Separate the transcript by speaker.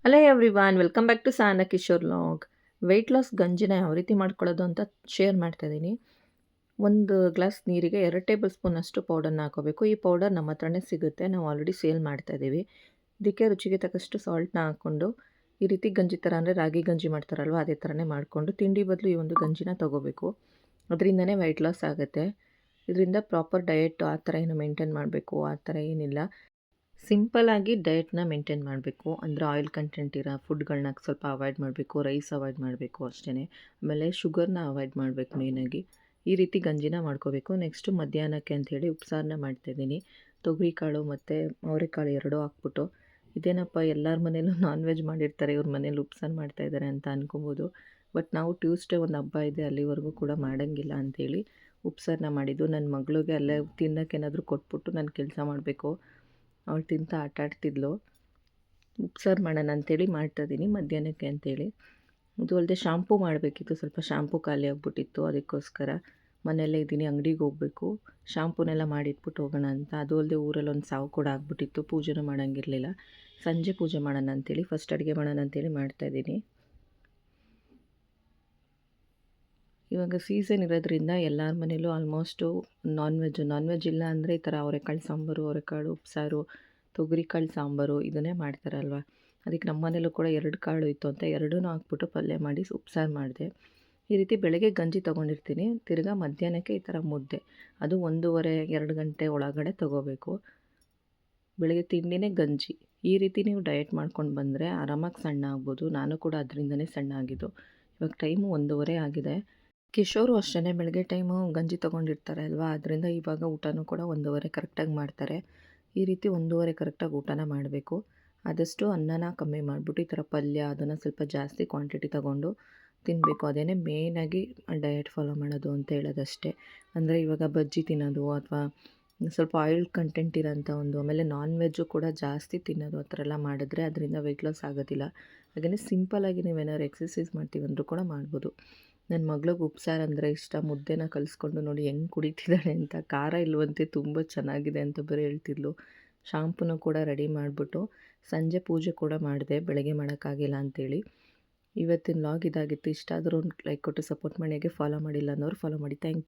Speaker 1: Hello everyone, welcome back to Sana Kishore log. Weight loss ಗಂಜಿನ ಯಾವ ರೀತಿ ಮಾಡ್ಕೊಳ್ಳೋದು ಅಂತ ಶೇರ್ ಮಾಡ್ತಾ ಇದ್ದೀನಿ. ಒಂದು ಗ್ಲಾಸ್ ನೀರಿಗೆ 2 ಟೇಬಲ್ ಸ್ಪೂನಷ್ಟು ಪೌಡರ್ನ ಹಾಕೋಬೇಕು. ಈ ಪೌಡರ್ ನಮ್ಮ ಹತ್ರನೇ ಸಿಗುತ್ತೆ, ನಾವು ಆಲ್ರೆಡಿ ಸೇಲ್ ಮಾಡ್ತಾ ಇದ್ದೀವಿ. ಇದಕ್ಕೆ ರುಚಿಗೆ ತಕ್ಕಷ್ಟು ಸಾಲ್ಟ್ನ ಹಾಕ್ಕೊಂಡು ಈ ರೀತಿ ಗಂಜಿ ಥರ ಅಂದರೆ ರಾಗಿ ಗಂಜಿ ಮಾಡ್ತಾರಲ್ವ ಅದೇ ಥರನೇ ಮಾಡಿಕೊಂಡು ತಿಂಡಿ ಬದಲು ಈ ಒಂದು ಗಂಜಿನ ತೊಗೋಬೇಕು. ಅದರಿಂದನೇ ವೆಯ್ಟ್ ಲಾಸ್ ಆಗುತ್ತೆ. ಇದರಿಂದ ಪ್ರಾಪರ್ ಡಯೆಟ್ ಆ ಥರ ಏನು ಮೇಂಟೈನ್ ಮಾಡಬೇಕು ಆ ಥರ ಏನಿಲ್ಲ. ಸಿಂಪಲ್ಲಾಗಿ ಡಯೆಟ್ನ ಮೇಂಟೈನ್ ಮಾಡಬೇಕು. ಅಂದರೆ ಆಯಿಲ್ ಕಂಟೆಂಟ್ ಇರೋ ಫುಡ್ಗಳನ್ನ ಸ್ವಲ್ಪ ಅವಾಯ್ಡ್ ಮಾಡಬೇಕು, ರೈಸ್ ಅವಾಯ್ಡ್ ಮಾಡಬೇಕು ಅಷ್ಟೇ. ಆಮೇಲೆ ಶುಗರ್ನ ಅವಾಯ್ಡ್ ಮಾಡಬೇಕು ಮೇಯ್ನಾಗಿ. ಈ ರೀತಿ ಗಂಜಿನ ಮಾಡ್ಕೋಬೇಕು. ನೆಕ್ಸ್ಟು ಮಧ್ಯಾಹ್ನಕ್ಕೆ ಅಂಥೇಳಿ ಉಪ್ಸಾರನ್ನ ಮಾಡ್ತಾಯಿದ್ದೀನಿ. ತೊಗರಿಕಾಳು ಮತ್ತು ಅವರೆಕಾಳು ಎರಡೂ ಹಾಕ್ಬಿಟ್ಟು. ಇದೇನಪ್ಪ ಎಲ್ಲರ ಮನೇಲೂ ನಾನ್ ವೆಜ್ ಮಾಡಿರ್ತಾರೆ, ಇವ್ರ ಮನೇಲಿ ಉಪ್ಸಾರು ಮಾಡ್ತಾಯಿದ್ದಾರೆ ಅಂತ ಅನ್ಕೊಬೋದು. ಬಟ್ ನಾವು ಟ್ಯೂಸ್ಡೇ ಒಂದು ಹಬ್ಬ ಇದೆ, ಅಲ್ಲಿವರೆಗೂ ಕೂಡ ಮಾಡೋಂಗಿಲ್ಲ ಅಂಥೇಳಿ ಉಪ್ಸಾರನ್ನ ಮಾಡಿದ್ದು. ನನ್ನ ಮಗಳಿಗೆ ಅಲ್ಲೇ ತಿನ್ನೋಕ್ಕೇನಾದರೂ ಕೊಟ್ಬಿಟ್ಟು ನಾನು ಕೆಲಸ ಮಾಡಬೇಕು. ಅವಳು ತಿಂತ ಆಟ ಆಡ್ತಿದ್ಲು. ಉಪ್ಸಾರು ಮಾಡೋಣ ಅಂಥೇಳಿ ಮಾಡ್ತಾಯಿದ್ದೀನಿ ಮಧ್ಯಾಹ್ನಕ್ಕೆ ಅಂಥೇಳಿ. ಇದು ಅಲ್ಲದೆ ಶಾಂಪೂ ಮಾಡಬೇಕಿತ್ತು, ಸ್ವಲ್ಪ ಶಾಂಪೂ ಖಾಲಿ ಆಗಿಬಿಟ್ಟಿತ್ತು. ಅದಕ್ಕೋಸ್ಕರ ಮನೆಯಲ್ಲೇ ಇದ್ದೀನಿ, ಅಂಗಡಿಗೆ ಹೋಗಬೇಕು. ಶಾಂಪೂನೆಲ್ಲ ಮಾಡಿಟ್ಬಿಟ್ಟು ಹೋಗೋಣ ಅಂತ. ಅದು ಅಲ್ಲದೆ ಊರಲ್ಲಿ ಒಂದು ಸಾವು ಕೂಡ ಆಗಿಬಿಟ್ಟಿತ್ತು, ಪೂಜೆನೂ ಮಾಡೋಂಗಿರಲಿಲ್ಲ. ಸಂಜೆ ಪೂಜೆ ಮಾಡೋಣ ಅಂಥೇಳಿ, ಫಸ್ಟ್ ಅಡುಗೆ ಮಾಡೋಣ ಅಂಥೇಳಿ ಮಾಡ್ತಾಯಿದ್ದೀನಿ. ಇವಾಗ ಸೀಸನ್ ಇರೋದ್ರಿಂದ ಎಲ್ಲರ ಮನೇಲೂ ಆಲ್ಮೋಸ್ಟು ನಾನ್ ವೆಜ್ ಇಲ್ಲ ಅಂದರೆ ಈ ಥರ ಅವರೆಕಾಳು ಸಾಂಬಾರು, ಅವರೆಕಾಳು ಉಪ್ಸಾರು, ತೊಗರಿಕಾಳು ಸಾಂಬಾರು ಇದನ್ನೇ ಮಾಡ್ತಾರಲ್ವ. ಅದಕ್ಕೆ ನಮ್ಮ ಮನೇಲೂ ಕೂಡ 2 ಕಾಳು ಇತ್ತು ಅಂತ ಎರಡೂ ಹಾಕ್ಬಿಟ್ಟು ಪಲ್ಯ ಮಾಡಿ ಉಪ್ಸಾರು ಮಾಡಿದೆ. ಈ ರೀತಿ ಬೆಳಗ್ಗೆ ಗಂಜಿ ತೊಗೊಂಡಿರ್ತೀನಿ, ತಿರ್ಗಾ ಮಧ್ಯಾಹ್ನಕ್ಕೆ ಈ ಥರ ಮುದ್ದೆ. ಅದು 1:30-2 ಗಂಟೆ ಒಳಗಡೆ ತೊಗೋಬೇಕು. ಬೆಳಗ್ಗೆ ತಿಂಡಿನೇ ಗಂಜಿ. ಈ ರೀತಿ ನೀವು ಡಯೆಟ್ ಮಾಡ್ಕೊಂಡು ಬಂದರೆ ಆರಾಮಾಗಿ ಸಣ್ಣ ಆಗ್ಬೋದು. ನಾನು ಕೂಡ ಅದರಿಂದನೇ ಸಣ್ಣ ಆಗಿದ್ದು. ಇವಾಗ ಟೈಮು 1:30 ಆಗಿದೆ. ಕಿಶೋರು ಅಷ್ಟೇ ಬೆಳಗ್ಗೆ ಟೈಮು ಗಂಜಿ ತೊಗೊಂಡಿರ್ತಾರೆ ಅಲ್ವಾ, ಅದರಿಂದ ಇವಾಗ ಊಟನೂ ಕೂಡ 1:30 ಕರೆಕ್ಟಾಗಿ ಮಾಡ್ತಾರೆ. ಈ ರೀತಿ 1:30 ಕರೆಕ್ಟಾಗಿ ಊಟನ ಮಾಡಬೇಕು. ಆದಷ್ಟು ಅನ್ನನ ಕಮ್ಮಿ ಮಾಡಿಬಿಟ್ಟು ಈ ಥರ ಪಲ್ಯ ಅದನ್ನು ಸ್ವಲ್ಪ ಜಾಸ್ತಿ ಕ್ವಾಂಟಿಟಿ ತೊಗೊಂಡು ತಿನ್ನಬೇಕು. ಅದೇ ಮೇಯ್ನಾಗಿ ಡಯೆಟ್ ಫಾಲೋ ಮಾಡೋದು ಅಂತ ಹೇಳೋದಷ್ಟೇ. ಅಂದರೆ ಇವಾಗ ಬಜ್ಜಿ ತಿನ್ನೋದು ಅಥವಾ ಸ್ವಲ್ಪ ಆಯಿಲ್ ಕಂಟೆಂಟ್ ಇರೋಂಥ ಆಮೇಲೆ ನಾನ್ ವೆಜ್ಜು ಕೂಡ ಜಾಸ್ತಿ ತಿನ್ನೋದು ಆ ಥರ ಎಲ್ಲ ಮಾಡಿದ್ರೆ ಅದರಿಂದ ವೆಯ್ಟ್ ಲಾಸ್ ಆಗೋದಿಲ್ಲ. ಹಾಗೆಯೇ ಸಿಂಪಲ್ಲಾಗಿ ನೀವೇನಾದ್ರು ಎಕ್ಸಸೈಸ್ ಮಾಡ್ತೀವಿ ಅಂದರೂ ಕೂಡ ಮಾಡ್ಬೋದು. ನನ್ನ ಮಗಳಿಗೆ ಉಪ್ಸಾರು ಅಂದರೆ ಇಷ್ಟ. ಮುದ್ದೆನ ಕಲಿಸ್ಕೊಂಡು ನೋಡಿ ಹೆಂಗೆ ಕುಡಿತಿದ್ದಾಳೆ ಅಂತ. ಖಾರ ಇಲ್ವಂತೆ, ತುಂಬ ಚೆನ್ನಾಗಿದೆ ಅಂತ ಬೇರೆ ಹೇಳ್ತಿದ್ಲು. ಶಾಂಪೂನು ಕೂಡ ರೆಡಿ ಮಾಡಿಬಿಟ್ಟು ಸಂಜೆ ಪೂಜೆ ಕೂಡ ಮಾಡಿದೆ, ಬೆಳಗ್ಗೆ ಮಾಡೋಕ್ಕಾಗಿಲ್ಲ ಅಂಥೇಳಿ. ಇವತ್ತಿನ ಲಾಗ್ ಇದಾಗಿತ್ತು. ಇಷ್ಟ ಆದರೂ ಒಂದು ಲೈಕ್ ಕೊಟ್ಟು ಸಪೋರ್ಟ್ ಮಾಡಿ. ಹಾಗೆ ಫಾಲೋ ಮಾಡಿಲ್ಲ ಅನ್ನೋರು ಫಾಲೋ ಮಾಡಿ. Thank you.